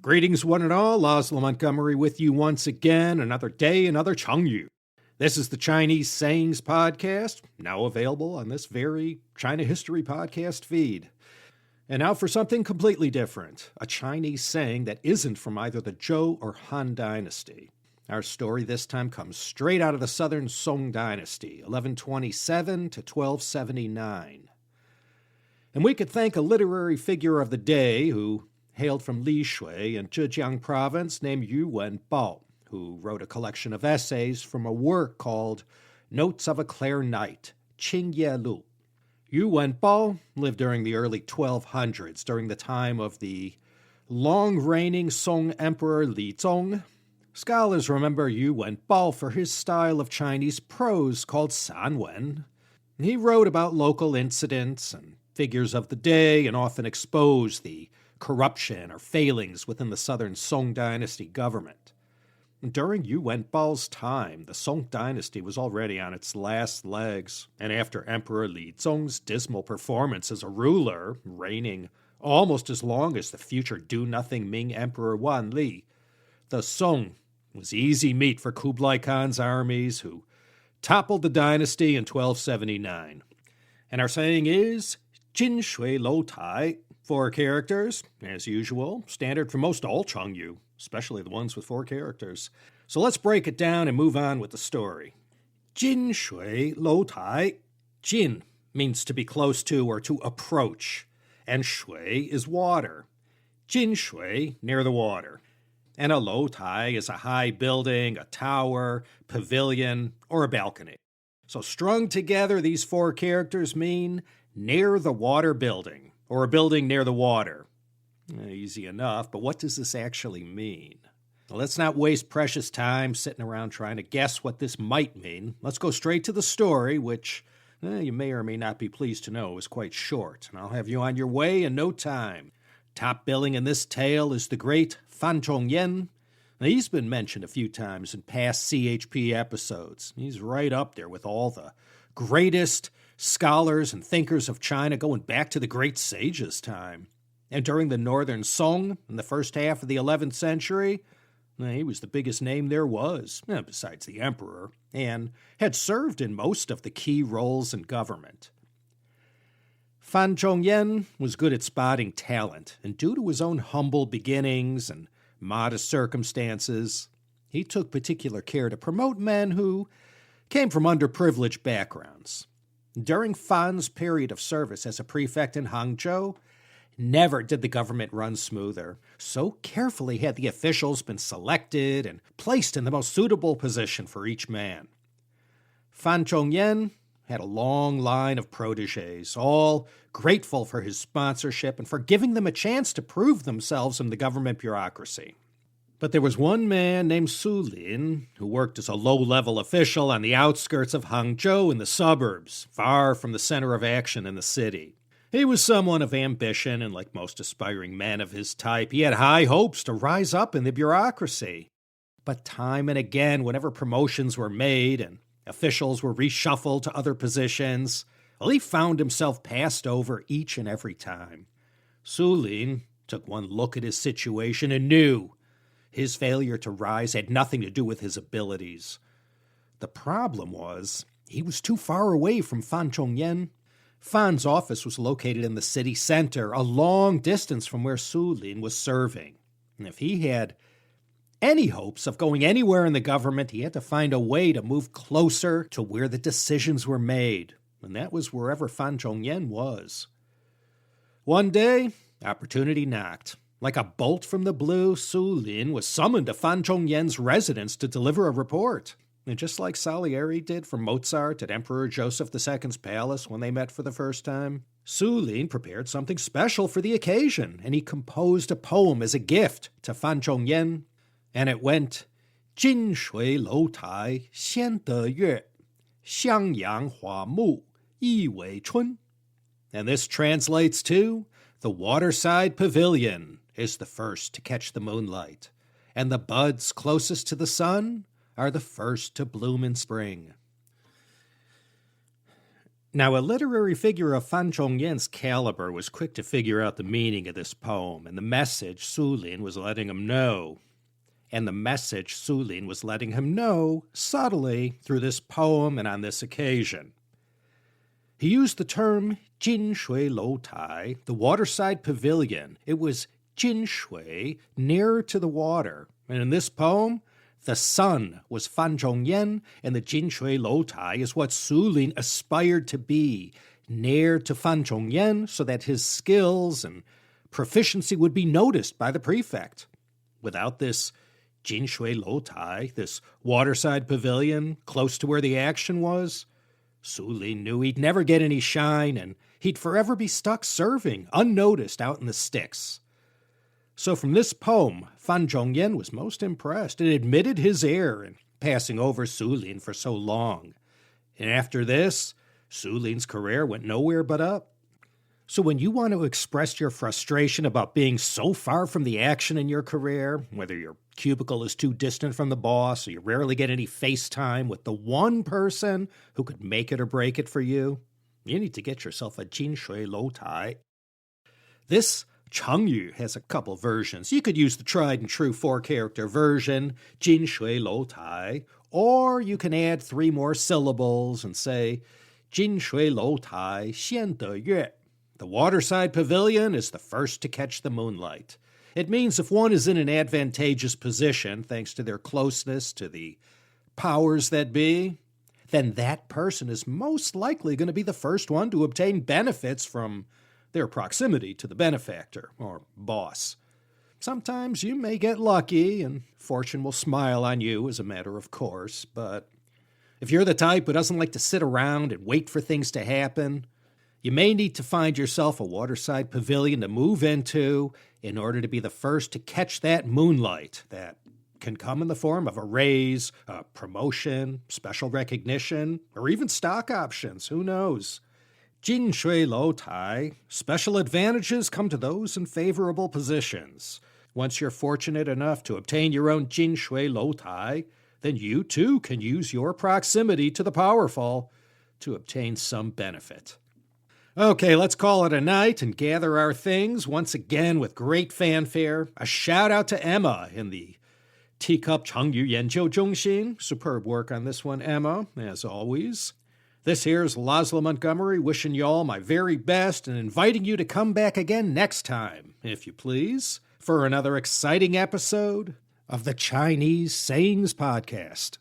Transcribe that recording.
Greetings, one and all. Laszlo Montgomery with you once again. Another day, another Chengyu. This is the Chinese Sayings Podcast, now available on this very China History Podcast feed. And now for something completely different, a Chinese saying that isn't from either the Zhou or Han Dynasty. Our story this time comes straight out of the Southern Song Dynasty, 1127 to 1279. And we could thank a literary figure of the day who hailed from Li Shui in Zhejiang province named Yu Wenbao, who wrote a collection of essays from a work called Notes of a Clear Night, Qing Ye Lu. Yu Wenbao lived during the early 1200s, during the time of the long-reigning Song Emperor Li Zong. Scholars remember Yu Wenbao for his style of Chinese prose called sanwen. He wrote about local incidents and figures of the day and often exposed the corruption or failings within the Southern Song Dynasty government. During Yu Wenbao's time, the Song Dynasty was already on its last legs, and after Emperor Li Zong's dismal performance as a ruler, reigning almost as long as the future do-nothing Ming Emperor Wan Li, the Song was easy meat for Kublai Khan's armies, who toppled the dynasty in 1279. And our saying is, Jìn Shuǐ Lóu Tái, 4 characters, as usual, standard for most all Chengyu, especially the ones with 4 characters. So let's break it down and move on with the story. Jìn Shuǐ Lóu Tái. Jin means to be close to or to approach, and shui is water. Jìn Shuǐ, near the water. And a Lóu Tái is a high building, a tower, pavilion, or a balcony. So strung together, these 4 characters mean near the water building, or a building near the water. Easy enough, but what does this actually mean? Well, let's not waste precious time sitting around trying to guess what this might mean. Let's go straight to the story, which you may or may not be pleased to know is quite short, and I'll have you on your way in no time. Top billing in this tale is the great Fan Zhongyan. Now, he's been mentioned a few times in past CHP episodes. He's right up there with all the greatest scholars and thinkers of China going back to the great sages' time. And during the Northern Song, in the first half of the 11th century, he was the biggest name there was, besides the emperor, and had served in most of the key roles in government. Fan Zhongyan was good at spotting talent, and due to his own humble beginnings and modest circumstances, he took particular care to promote men who came from underprivileged backgrounds. During Fan's period of service as a prefect in Hangzhou, never did the government run smoother. So carefully had the officials been selected and placed in the most suitable position for each man. Fan Zhongyan had a long line of protégés, all grateful for his sponsorship and for giving them a chance to prove themselves in the government bureaucracy. But there was one man named Su Lin who worked as a low-level official on the outskirts of Hangzhou in the suburbs, far from the center of action in the city. He was someone of ambition, and like most aspiring men of his type, he had high hopes to rise up in the bureaucracy. But time and again, whenever promotions were made and officials were reshuffled to other positions, he found himself passed over each and every time. Su Lin took one look at his situation and knew his failure to rise had nothing to do with his abilities. The problem was, he was too far away from Fan Zhongyan. Fan's office was located in the city center, a long distance from where Su Lin was serving. And if he had any hopes of going anywhere in the government, he had to find a way to move closer to where the decisions were made. And that was wherever Fan Zhongyan was. One day, opportunity knocked. Like a bolt from the blue, Su Lin was summoned to Fan Zhongyan's residence to deliver a report. And just like Salieri did for Mozart at Emperor Joseph II's palace when they met for the first time, Su Lin prepared something special for the occasion, and he composed a poem as a gift to Fan Zhongyan. And it went, 近水楼台先得月，襄阳花木一为春. And this translates to, the waterside pavilion is the first to catch the moonlight, and the buds closest to the sun are the first to bloom in spring. Now, a literary figure of Fan Zhongyan's caliber was quick to figure out the meaning of this poem and the message Su Lin was letting him know. Subtly through this poem and on this occasion. He used the term Jìn Shuǐ Lóu Tái, the waterside pavilion. It was Jìn Shuǐ, near to the water. And in this poem, the sun was Fan Zhongyan, and the Jìn Shuǐ Lóu Tái is what Su Lin aspired to be, near to Fan Zhongyan, so that his skills and proficiency would be noticed by the prefect. Without this Jìn Shuǐ Lóu Tái, this waterside pavilion close to where the action was, Su Lin knew he'd never get any shine, and he'd forever be stuck serving, unnoticed out in the sticks. So from this poem, Fan Zhongyan was most impressed and admitted his error in passing over Su Lin for so long. And after this, Su Lin's career went nowhere but up. So when you want to express your frustration about being so far from the action in your career, whether your cubicle is too distant from the boss or you rarely get any face time with the one person who could make it or break it for you, you need to get yourself a Jìn Shuǐ Lóu Tái. This Chengyu has a couple versions. You could use the tried and true 4-character version, Jìn Shuǐ Lóu Tái, or you can add 3 more syllables and say, Jìn Shuǐ Lóu Tái xian de yue. The waterside pavilion is the first to catch the moonlight. It means if one is in an advantageous position, thanks to their closeness to the powers that be, then that person is most likely going to be the first one to obtain benefits from their proximity to the benefactor, or boss. Sometimes you may get lucky, and fortune will smile on you as a matter of course, but if you're the type who doesn't like to sit around and wait for things to happen, you may need to find yourself a waterside pavilion to move into in order to be the first to catch that moonlight that can come in the form of a raise, a promotion, special recognition, or even stock options. Who knows? Jìn Shuǐ Lóu Tái, special advantages come to those in favorable positions. Once you're fortunate enough to obtain your own Jìn Shuǐ Lóu Tái, then you too can use your proximity to the powerful to obtain some benefit. Okay, let's call it a night and gather our things once again with great fanfare. A shout out to Emma in the Teacup Chengyu Yanjiu Zhongxin. Superb work on this one, Emma, as always. This here's Laszlo Montgomery wishing y'all my very best and inviting you to come back again next time, if you please, for another exciting episode of the Chinese Sayings Podcast.